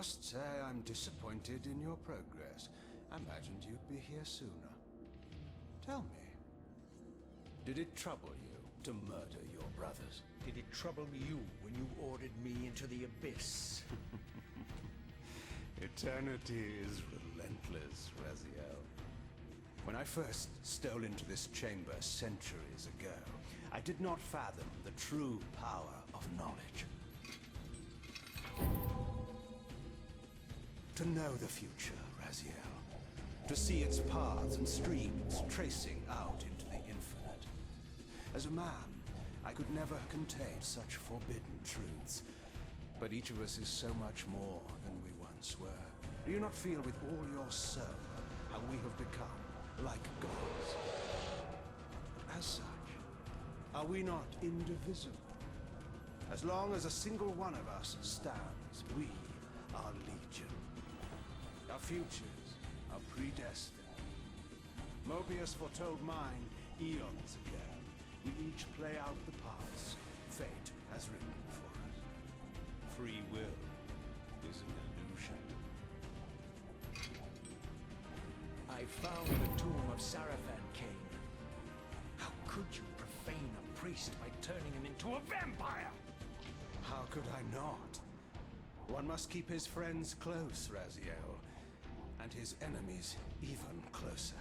must say I'm disappointed in your progress. I imagined you'd be here sooner. Tell me, did it trouble you to murder your brothers? Did it trouble you when you ordered me into the abyss? Eternity is relentless, Raziel. When I first stole into this chamber centuries ago, I did not fathom the true power of knowledge. To know the future, Raziel. To see its paths and streams tracing out into the infinite. As a man, I could never contain such forbidden truths. But each of us is so much more than we once were. Do you not feel with all your soul how we have become like gods? As such, are we not indivisible? As long as a single one of us stands, we are legion. Our futures are predestined. Mobius foretold mine eons ago. We each play out the parts fate has written for us. Free will is an illusion. I found the tomb of Sarafan, Kain. How could you profane a priest by turning him into a vampire? How could I not? One must keep his friends close, Raziel, and his enemies even closer.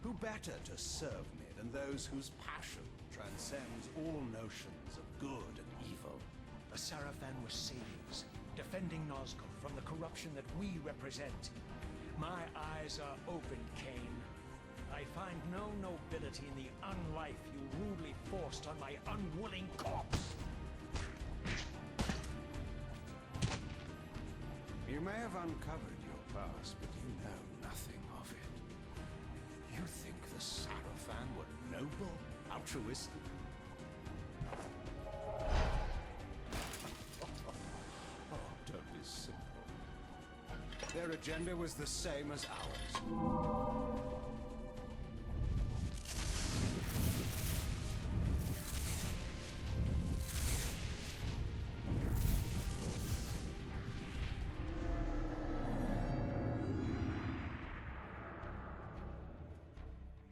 Who better to serve me than those whose passion transcends all notions of good and evil? The Sarafan were saviors, defending Nazgûl from the corruption that we represent. My eyes are opened, Kain. I find no nobility in the unlife you rudely forced on my unwilling corpse. You may have uncovered your past, but you know nothing of it. You think the Sarafan were noble, altruistic? Oh, don't be simple. Their agenda was the same as ours.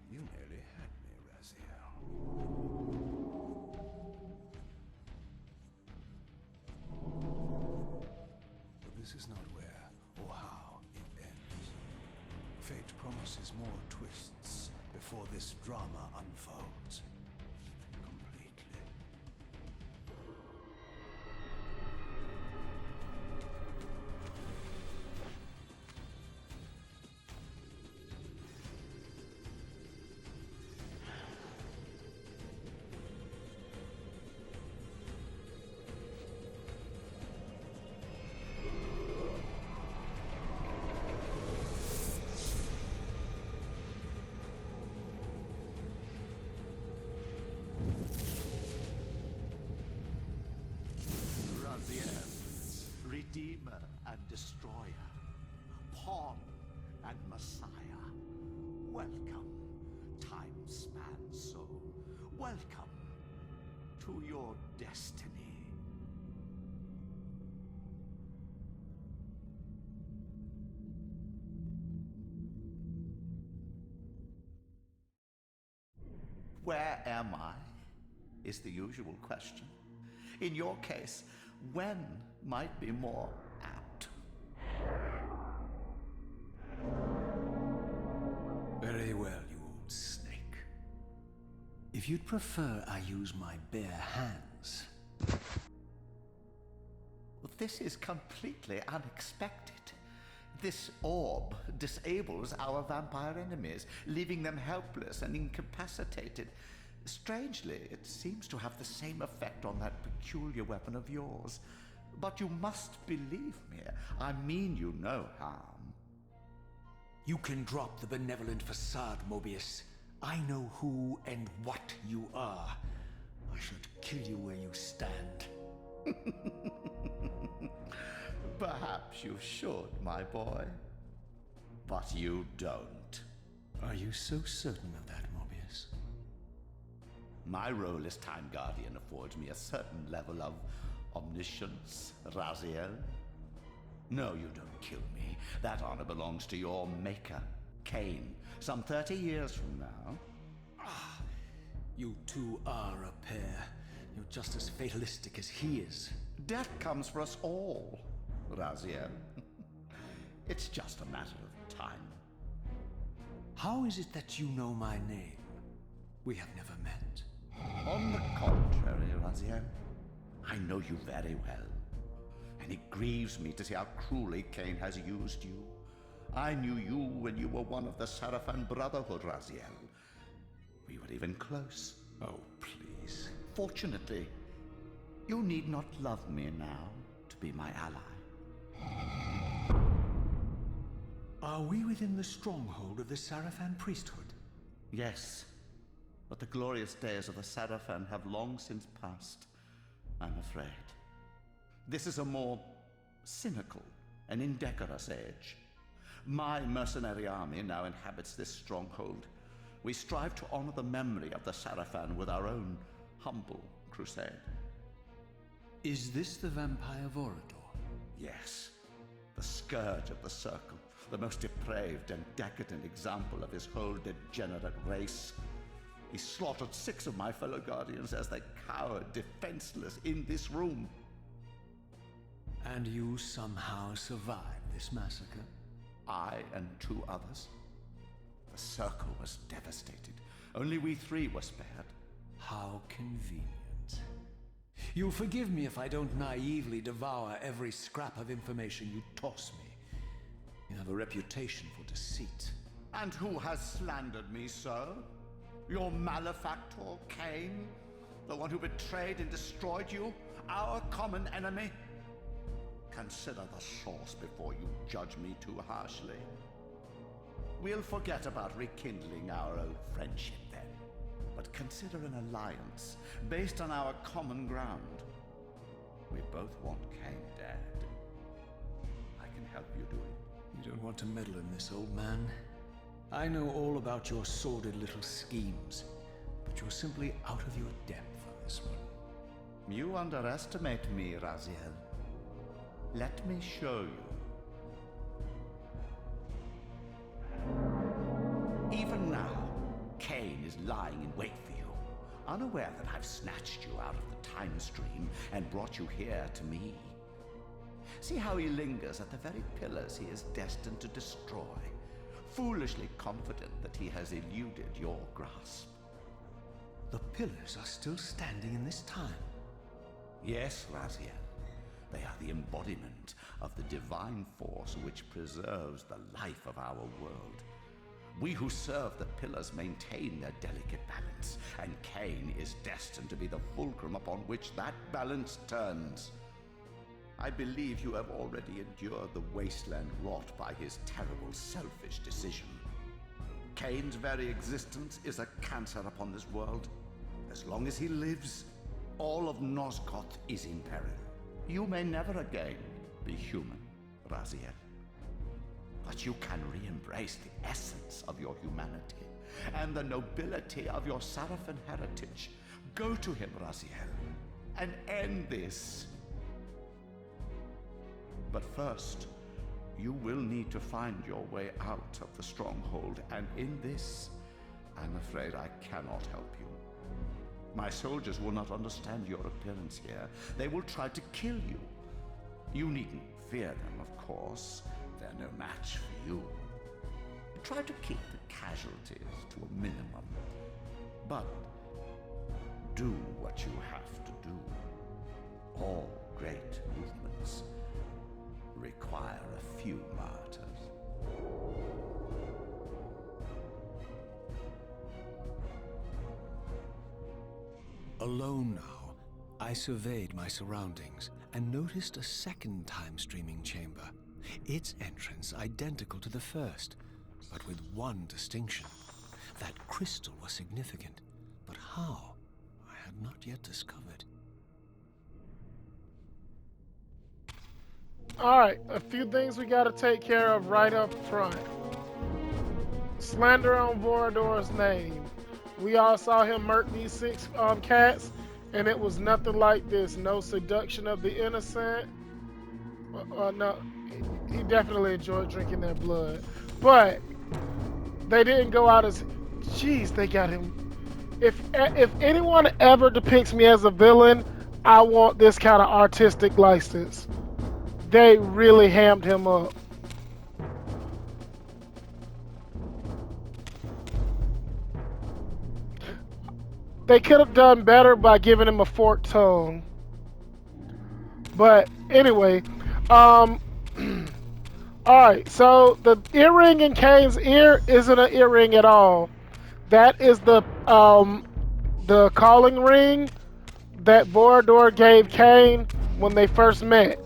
You nearly had me, Raziel. But this is not where or how it ends. Fate promises more twists before this drama unfolds completely. Raziel, Redeemer and Destroyer, Pawn and Messiah. Welcome, time-span soul. Welcome to your destiny. Where am I? Is the usual question. In your case, when might be more apt. Very well, you old snake. If you'd prefer I use my bare hands. This is completely unexpected. This orb disables our vampire enemies, leaving them helpless and incapacitated. Strangely, it seems to have the same effect on that peculiar weapon of yours. But you must believe me. I mean you no harm. You can drop the benevolent facade, Mobius. I know who and what you are. I should kill you where you stand. Perhaps you should, my boy. But you don't. Are you so certain of that, Mobius? My role as Time Guardian affords me a certain level of omniscience, Raziel. No, you don't kill me. That honor belongs to your maker, Kain, some 30 years from now. You two are a pair. You're just as fatalistic as he is. Death comes for us all, Raziel. It's just a matter of time. How is it that you know my name? We have never met. On the contrary, Raziel, I know you very well. And it grieves me to see how cruelly Kain has used you. I knew you when you were one of the Sarafan Brotherhood, Raziel. We were even close. Oh, please. Fortunately, you need not love me now to be my ally. Are we within the stronghold of the Sarafan priesthood? Yes, but the glorious days of the Sarafan have long since passed, I'm afraid. This is a more cynical and indecorous age. My mercenary army now inhabits this stronghold. We strive to honor the memory of the Sarafan with our own humble crusade. Is this the Vampire Vorador? Yes, the scourge of the Circle, the most depraved and decadent example of his whole degenerate race. He slaughtered 6 of my fellow Guardians as they cowered defenseless in this room. And you somehow survived this massacre? I and 2 others. The Circle was devastated. Only we 3 were spared. How convenient. You'll forgive me if I don't naively devour every scrap of information you toss me. You have a reputation for deceit. And who has slandered me so? Your malefactor, Kain? The one who betrayed and destroyed you? Our common enemy? Consider the source before you judge me too harshly. We'll forget about rekindling our old friendship then, but consider an alliance based on our common ground. We both want Kain dead. I can help you do it. You don't want to meddle in this, old man. I know all about your sordid little schemes, but you're simply out of your depth on this one. You underestimate me, Raziel. Let me show you. Even now, Kain is lying in wait for you, unaware that I've snatched you out of the time stream and brought you here to me. See how he lingers at the very pillars he is destined to destroy, foolishly confident that he has eluded your grasp. The pillars are still standing in this time. Yes, Raziel. They are the embodiment of the divine force which preserves the life of our world. We who serve the pillars maintain their delicate balance, and Kain is destined to be the fulcrum upon which that balance turns. I believe you have already endured the wasteland wrought by his terrible, selfish decision. Kain's very existence is a cancer upon this world. As long as he lives, all of Nosgoth is in peril. You may never again be human, Raziel. But you can re-embrace the essence of your humanity and the nobility of your Sarafan heritage. Go to him, Raziel, and end this. But first, you will need to find your way out of the stronghold, and in this, I'm afraid I cannot help you. My soldiers will not understand your appearance here. They will try to kill you. You needn't fear them, of course. They're no match for you. Try to keep the casualties to a minimum. But do what you have to do. All great movements require a few martyrs. Alone now, I surveyed my surroundings and noticed a second time-streaming chamber. Its entrance identical to the first, but with one distinction. That crystal was significant, but how, I had not yet discovered. Alright, a few things we gotta take care of right up front. Slander on Vorador's name. We all saw him murk these 6 cats, and it was nothing like this. No seduction of the innocent. No, he definitely enjoyed drinking their blood, but they didn't go out as. Jeez, they got him. If anyone ever depicts me as a villain, I want this kind of artistic license. They really hammed him up. They could have done better by giving him a forked tongue. But anyway, all right. So the earring in Kain's ear isn't an earring at all. That is the calling ring that Vorador gave Kain when they first met.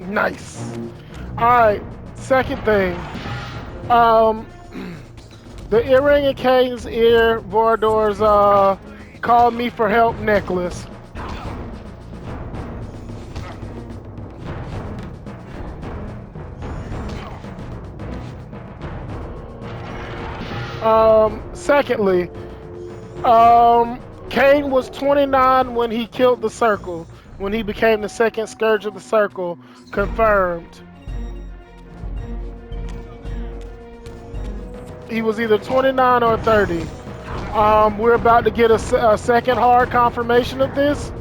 Nice. Alright, second thing. The earring in Kain's ear, Vorador's call me for help necklace. Secondly, Kain was 29 when he killed the Circle, when he became the second Scourge of the Circle, confirmed. He was either 29 or 30. We're about to get a second hard confirmation of this.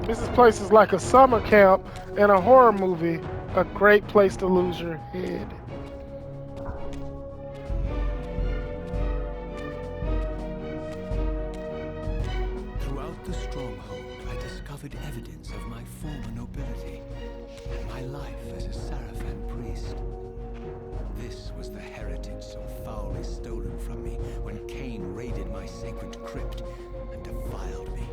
This place is like a summer camp in a horror movie. A great place to lose your head. Throughout the stronghold, I discovered evidence of my former nobility and my life as a Sarafan priest. This was the heritage so foully stolen from me when Kain raided my sacred crypt and defiled me.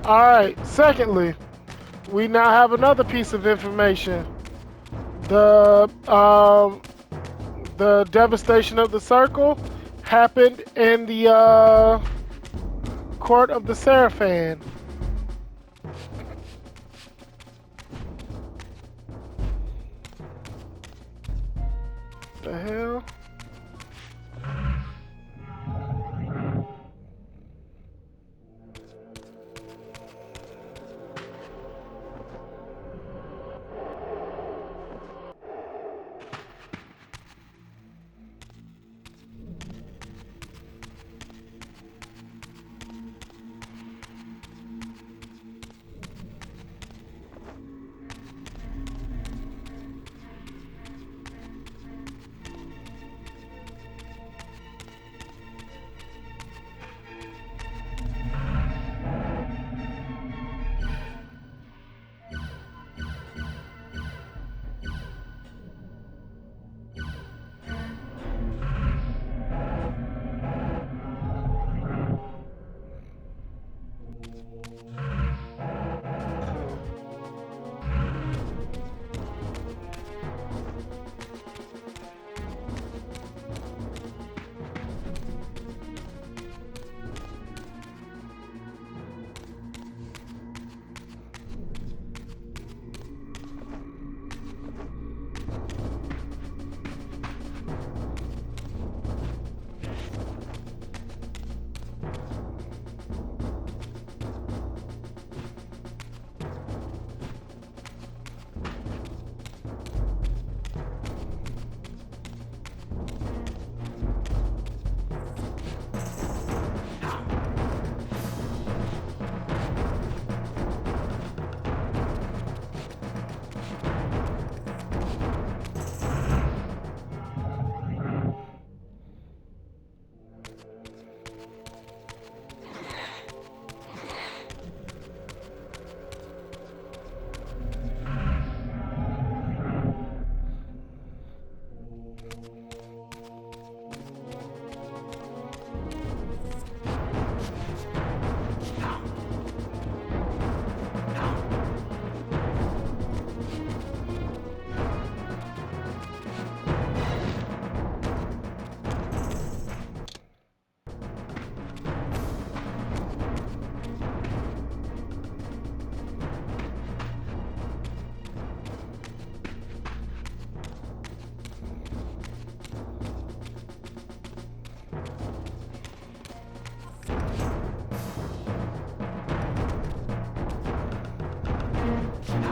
Alright, secondly, we now have another piece of information. The devastation of the Circle happened in the court of the Sarafan. The hell?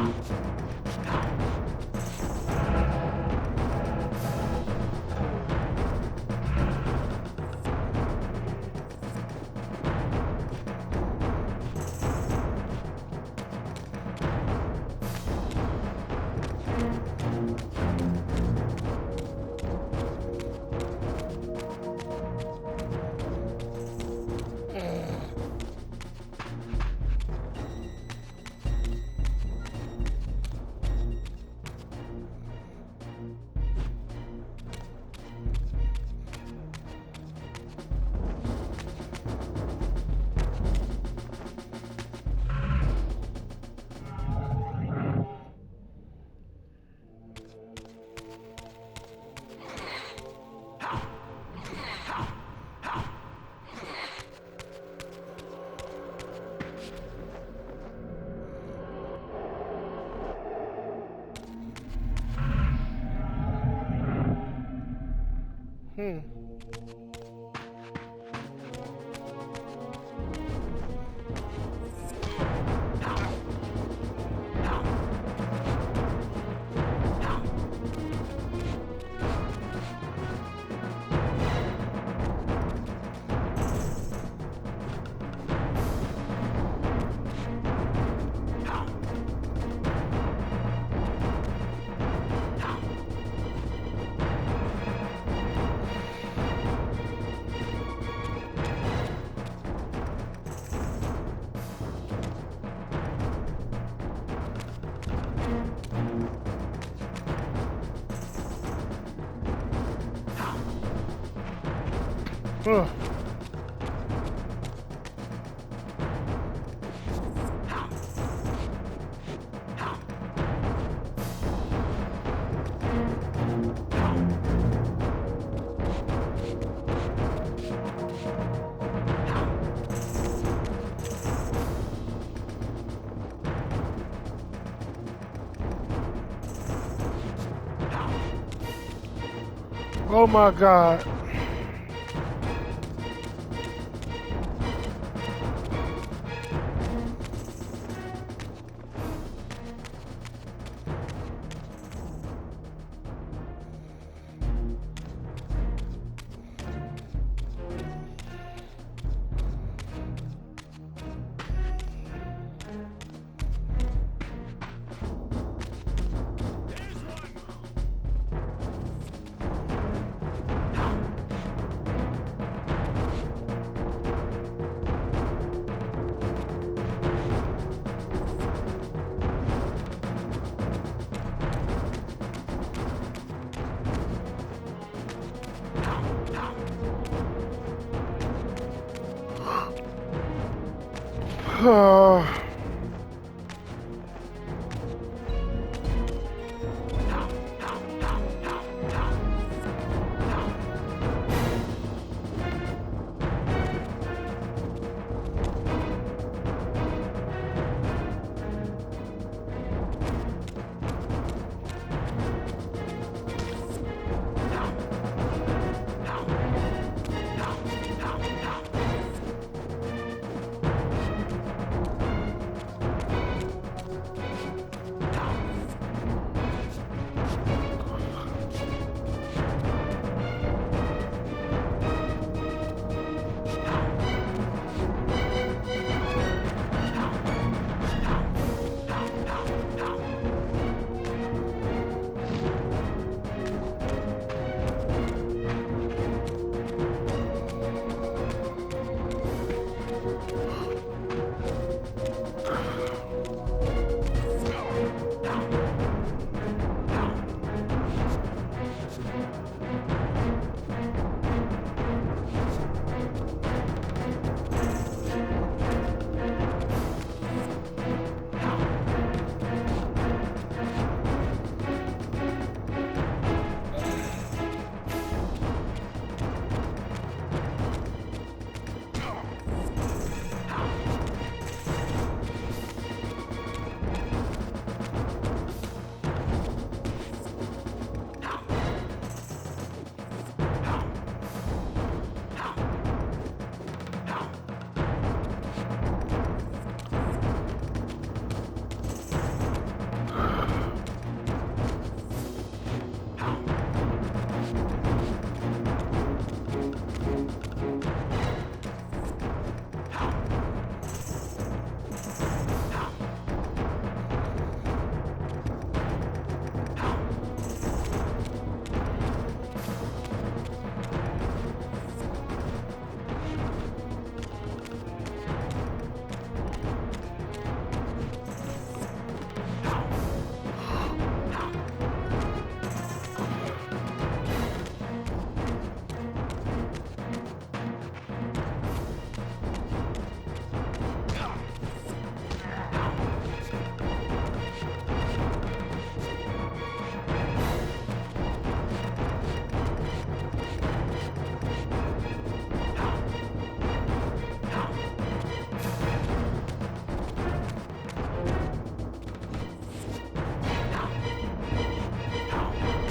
Ugh. Oh my God.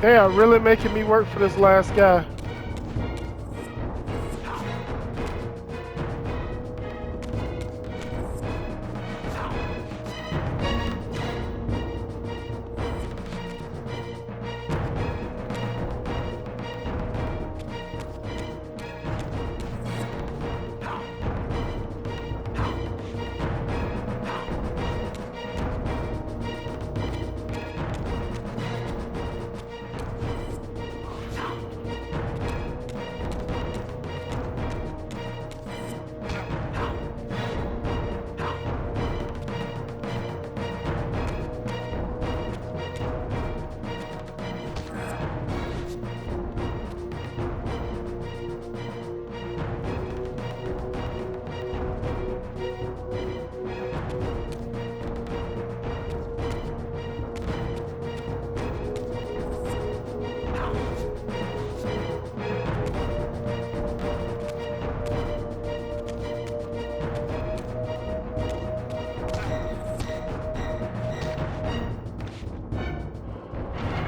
They are really making me work for this last guy.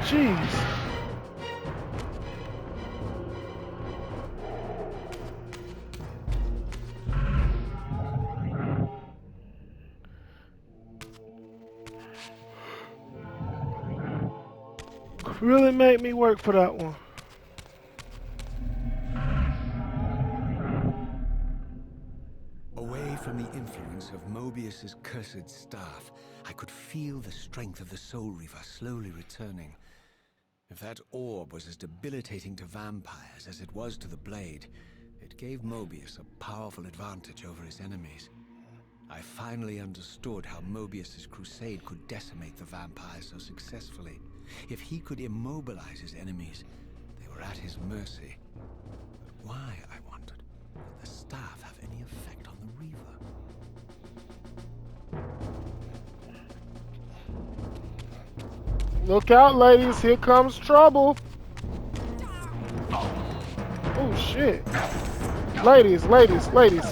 Jeez. Really made me work for that one. Away from the influence of Mobius's cursed staff, I could feel the strength of the Soul Reaver slowly returning. If that orb was as debilitating to vampires as it was to the blade, it gave Mobius a powerful advantage over his enemies. I finally understood how Mobius's crusade could decimate the vampires so successfully. If he could immobilize his enemies, they were at his mercy. But why, I wondered, did the staff have any effect on the Reaver? Look out, ladies. Here comes trouble. Oh, shit. Ladies, ladies, ladies.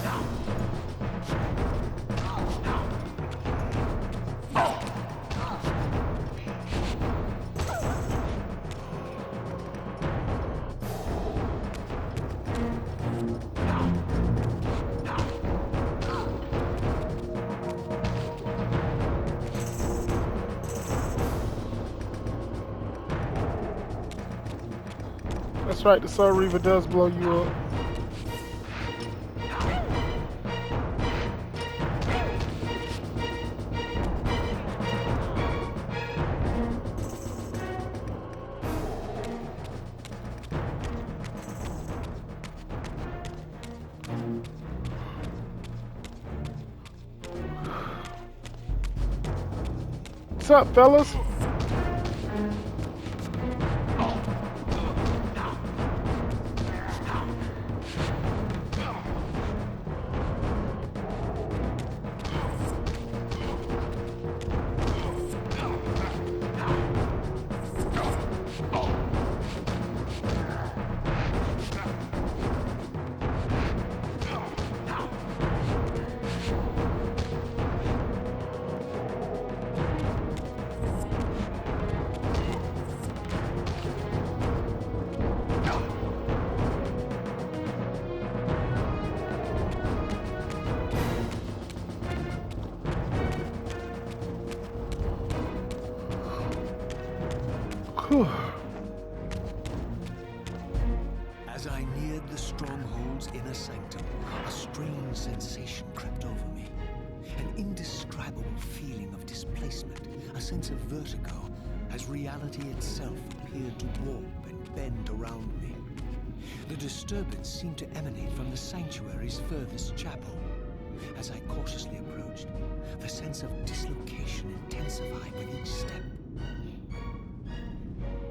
That's right, the Soul Reaver does blow you up. What's up, fellas? As I neared the stronghold's inner sanctum, a strange sensation crept over me. An indescribable feeling of displacement, a sense of vertigo, as reality itself appeared to warp and bend around me. The disturbance seemed to emanate from the sanctuary's furthest chapel. As I cautiously approached, the sense of dislocation intensified with each step.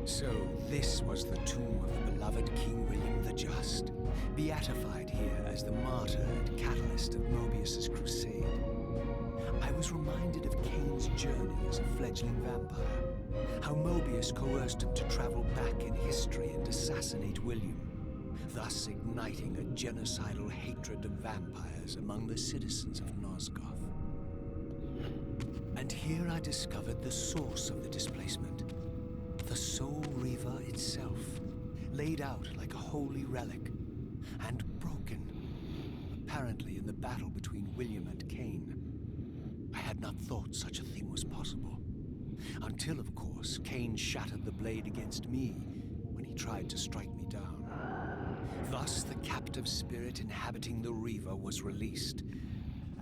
So this was the tomb of the beloved King William the Just, beatified here as the martyr and catalyst of Mobius's crusade. I was reminded of Kain's journey as a fledgling vampire, how Mobius coerced him to travel back in history and assassinate William, thus igniting a genocidal hatred of vampires among the citizens of Nosgoth. And here I discovered the source of the displacement. the Soul Reaver itself, laid out like a holy relic, and broken, apparently in the battle between William and Kain. I had not thought such a thing was possible, until, of course, Kain shattered the blade against me when he tried to strike me down. Thus, the captive spirit inhabiting the Reaver was released,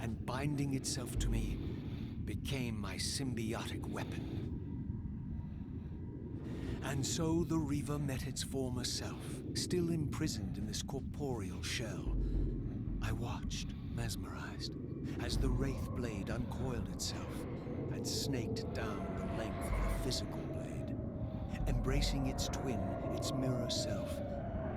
and binding itself to me became my symbiotic weapon. And so the Reaver met its former self, still imprisoned in this corporeal shell. I watched, mesmerized, as the Wraith blade uncoiled itself and snaked down the length of the physical blade. Embracing its twin, its mirror self,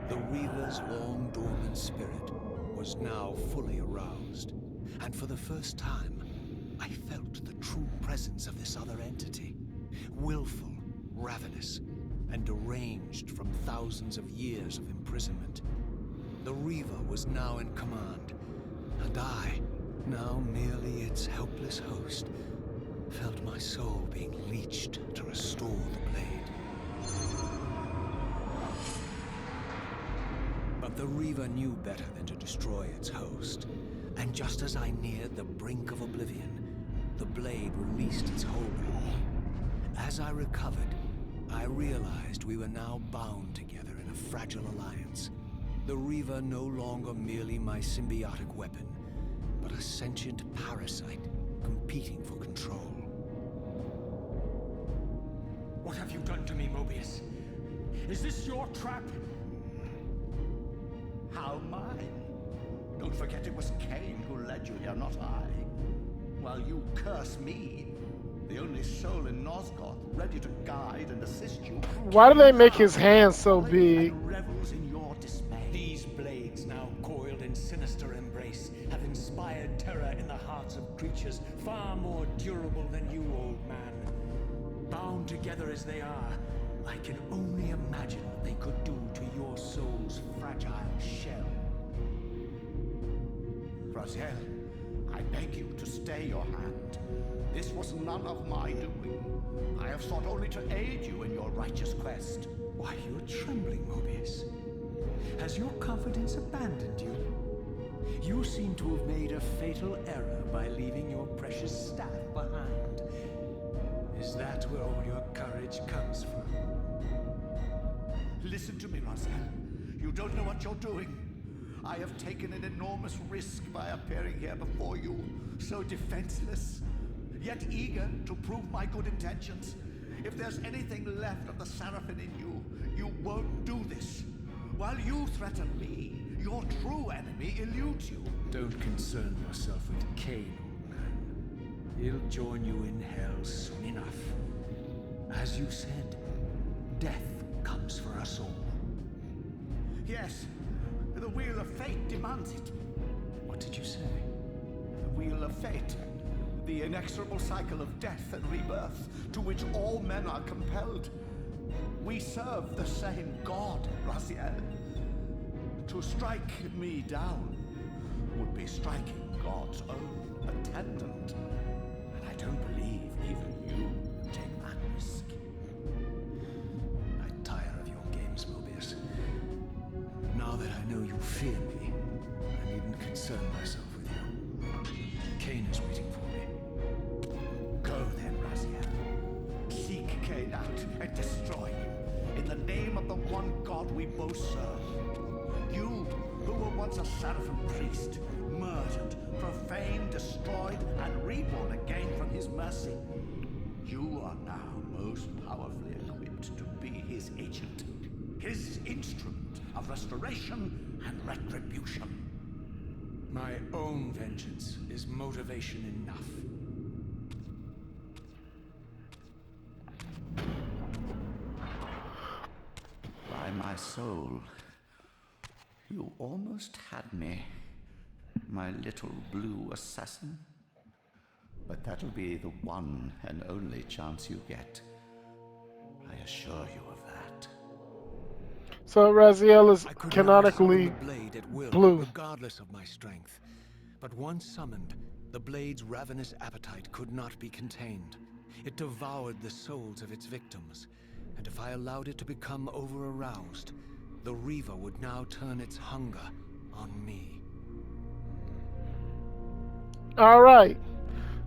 the Reaver's long dormant spirit was now fully aroused. And for the first time, I felt the true presence of this other entity. Willful, ravenous, and deranged from thousands of years of imprisonment. The Reaver was now in command, and I, now merely its helpless host, felt my soul being leached to restore the blade. But the Reaver knew better than to destroy its host, and just as I neared the brink of oblivion, the blade released its hold on me. As I recovered, I realized we were now bound together in a fragile alliance. The Reaver no longer merely my symbiotic weapon, but a sentient parasite competing for control. What have you done to me, Mobius? Is this your trap? How mine? Don't forget it was Kain who led you here, not I. While you curse me, the only soul in Nosgoth ready to guide and assist you. Why do they make his hands so big? Revels in your dismay. These blades, now coiled in sinister embrace, have inspired terror in the hearts of creatures far more durable than you, old man. Bound together as they are, I can only imagine what they could do to your soul's fragile shell. Raziel, I beg you to stay your hand. This was none of my doing. I have sought only to aid you in your righteous quest. Why, you're trembling, Mobius. Has your confidence abandoned you? You seem to have made a fatal error by leaving your precious staff behind. Is that where all your courage comes from? Listen to me, Raziel. You don't know what you're doing. I have taken an enormous risk by appearing here before you, so defenseless, yet eager to prove my good intentions. If there's anything left of the Seraphim in you, you won't do this. While you threaten me, your true enemy eludes you. Don't concern yourself with Kain, old man. He'll join you in hell soon enough. As you said, death comes for us all. Yes, the wheel of fate demands it. What did you say? The wheel of fate. The inexorable cycle of death and rebirth to which all men are compelled. We serve the same God, Raziel. To strike me down would be striking God's own attendant. And I don't believe even you would take that risk. I tire of your games, Mobius. Now that I know you fear me, I needn't concern myself with you. Kain is waiting for me. Go then, Raziel. Seek Kain out and destroy him in the name of the one God we both serve. You, who were once a Seraphim priest, murdered, profaned, destroyed, and reborn again from his mercy. You are now most powerfully equipped to be his agent, his instrument of restoration and retribution. My own vengeance is motivation enough. By my soul, you almost had me, my little blue assassin. But that'll be the one and only chance you get. I assure you of that. So Raziel is I could canonically summon the blade at will, blue. regardless of my strength. But once summoned, the blade's ravenous appetite could not be contained. It devoured the souls of its victims, And if I allowed it to become over-aroused, the Reaver would now turn its hunger on me. All right.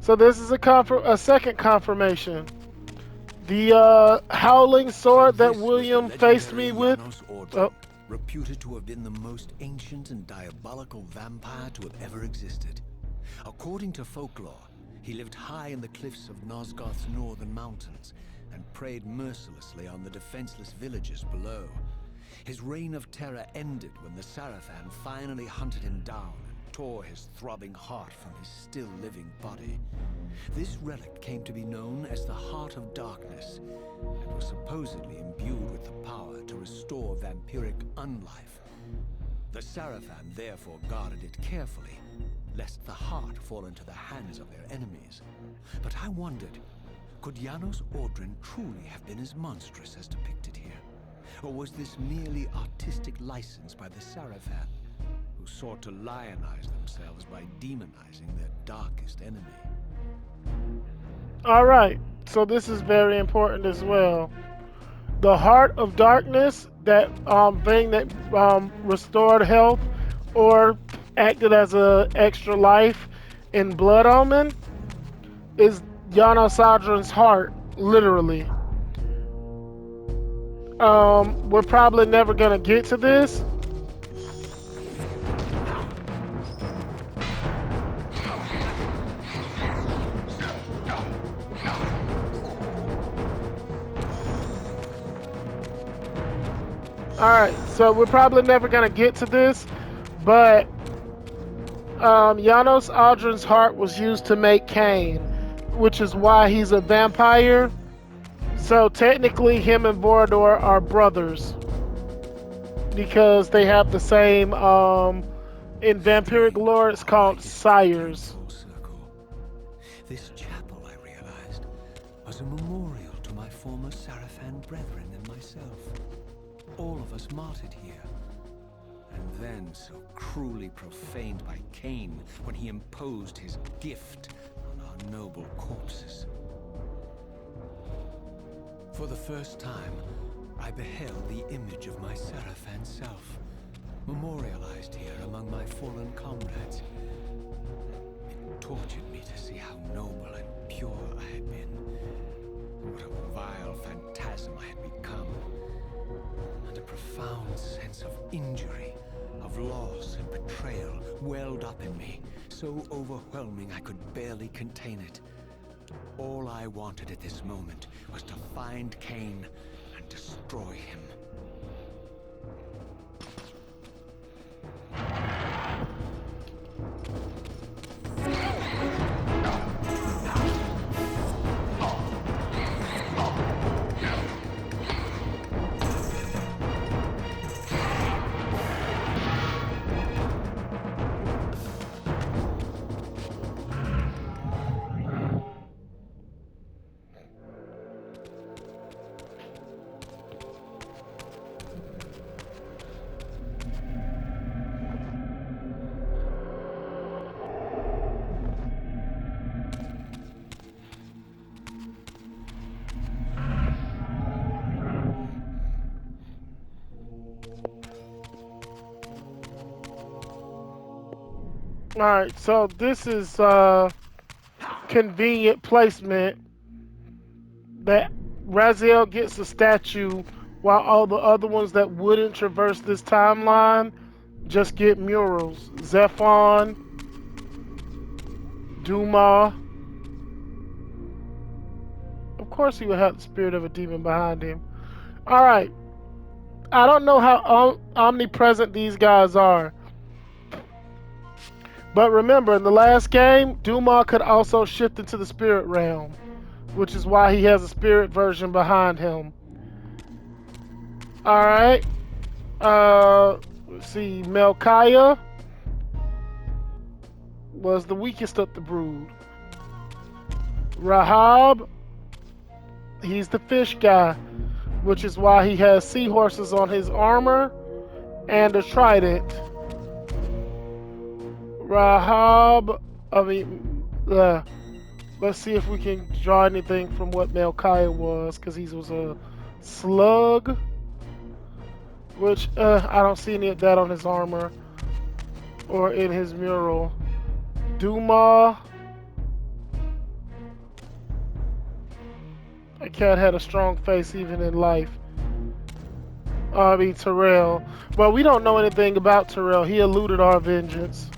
So this is a second confirmation. The howling sword that This was the William faced me legendary with. Janos Ordran, Oh, reputed to have been the most ancient and diabolical vampire to have ever existed. According to folklore, he lived high in the cliffs of Nosgoth's northern mountains and preyed mercilessly on the defenseless villagers below. His reign of terror ended when the Sarafan finally hunted him down and tore his throbbing heart from his still-living body. This relic came to be known as the Heart of Darkness, and was supposedly imbued with the power to restore vampiric unlife. The Sarafan therefore guarded it carefully, lest the heart fall into the hands of their enemies. But I wondered, could Janos Ordran truly have been as monstrous as depicted here? Or was this merely artistic license by the Sarafan, who sought to lionize themselves by demonizing their darkest enemy? all right. So this is very important as well. The Heart of Darkness, that thing that restored health or acted as a extra life in Blood Omen, is Janos Ordran's heart, literally. We're probably never gonna get to this. Alright, so we're probably never gonna get to this, but Janos Ordran's heart was used to make Kain, which is why he's a vampire. So technically him and Vorador are brothers, because they have the same, in vampiric lore it's called sires. Full circle. This chapel, I realized, was a memorial to my former Sarafan brethren and myself. All of us martyred here. And then so cruelly profaned by Kain when he imposed his gift on our noble corpses. For the first time, I beheld the image of my Sarafan self, memorialized here among my fallen comrades. It tortured me to see how noble and pure I had been, and what a vile phantasm I had become. And a profound sense of injury, of loss and betrayal welled up in me, so overwhelming I could barely contain it. All I wanted at this moment was to find Kain and destroy him. Alright, so this is convenient placement that Raziel gets a statue while all the other ones that wouldn't traverse this timeline just get murals. Zephon, Duma. Of course he would have the spirit of a demon behind him. Alright. I don't know how omnipresent these guys are. But remember, in the last game, Duma could also shift into the spirit realm, which is why he has a spirit version behind him. Alright. Let's see. Melchiah was the weakest of the brood. Rahab, he's the fish guy, which is why he has seahorses on his armor and a trident. Rahab, let's see if we can draw anything from what Melchiah was, because he was a Slug, which I don't see any of that on his armor or in his mural. Duma. A cat had a strong face even in life. I mean Terrell. Well, we don't know anything about Terrell. He eluded our vengeance.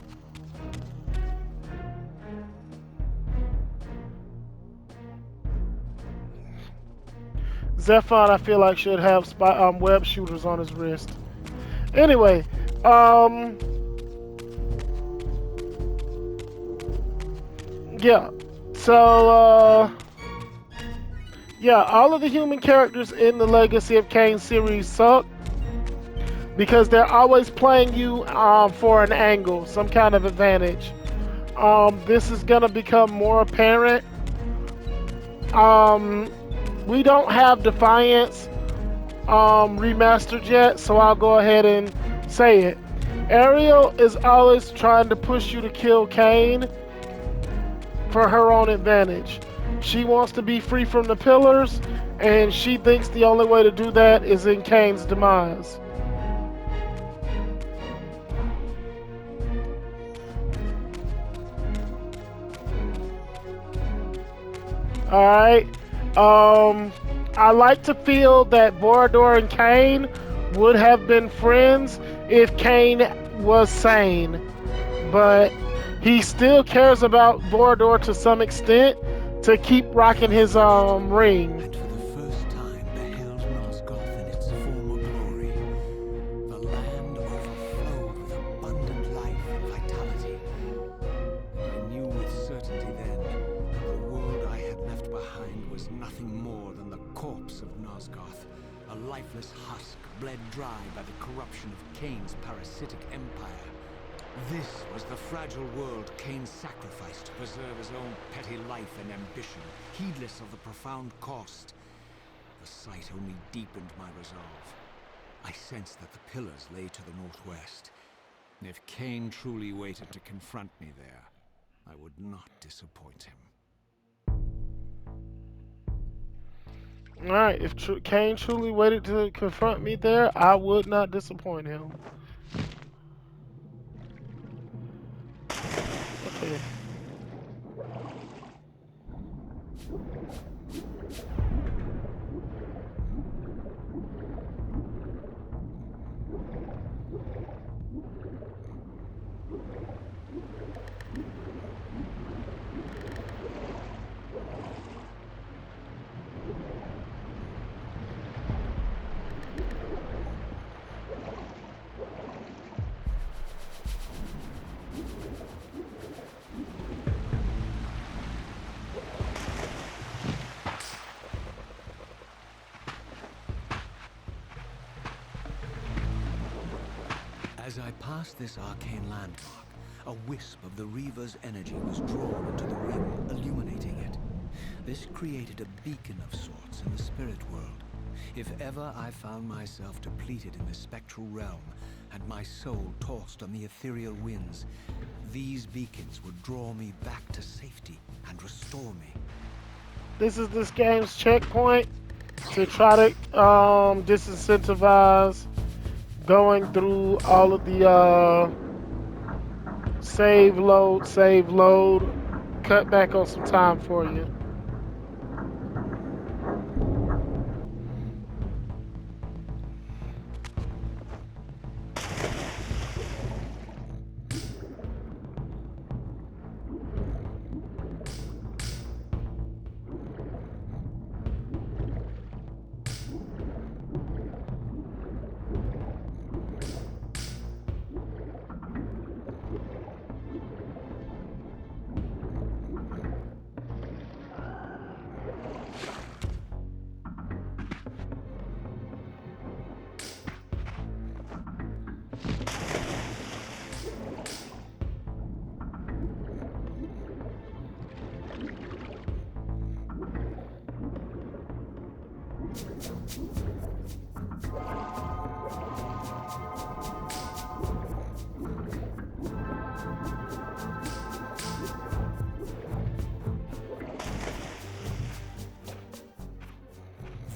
Zephon, I feel like, should have web shooters on his wrist. Anyway, yeah. So, yeah, all of the human characters in the Legacy of Kain series suck because they're always playing you for an angle, some kind of advantage. This is gonna become more apparent. We don't have Defiance remastered yet, so I'll go ahead and say it. Ariel is always trying to push you to kill Kain for her own advantage. She wants to be free from the pillars, and she thinks the only way to do that is in Kain's demise. Alright. I like to feel that Vorador and Kain would have been friends if Kain was sane. But he still cares about Vorador to some extent to keep rocking his ring. And for the first time beheld Nosgoth in its former glory. The land overflowed with abundant life and vitality. I knew with certainty then that the world I had left behind was nothing more than the corpse of Nosgoth, a lifeless husk bled dry by the corruption of Kain's parasitic empire. This was the fragile world Kain sacrificed to preserve his own petty life and ambition, heedless of the profound cost. The sight only deepened my resolve. I sensed that the pillars lay to the northwest. If Kain truly waited to confront me there, I would not disappoint him. Alright, if Kain truly waited to confront me there, I would not disappoint him. Okay. As I passed this arcane landmark, a wisp of the Reaver's energy was drawn into the ring, illuminating it. This created a beacon of sorts in the spirit world. If ever I found myself depleted in the spectral realm, and my soul tossed on the ethereal winds, these beacons would draw me back to safety and restore me. This is this game's checkpoint to try to disincentivize going through all of the save load, cut back on some time for you.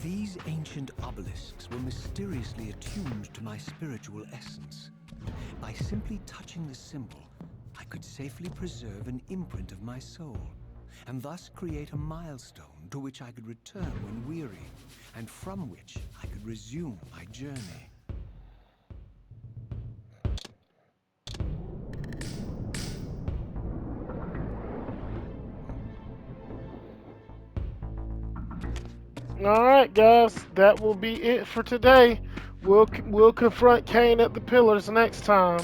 These ancient obelisks were mysteriously attuned to my spiritual essence. By simply touching the symbol, I could safely preserve an imprint of my soul, and thus create a milestone to which I could return when weary, and from which I could resume my journey. All right, guys, that will be it for today. We'll confront Kain at the pillars next time.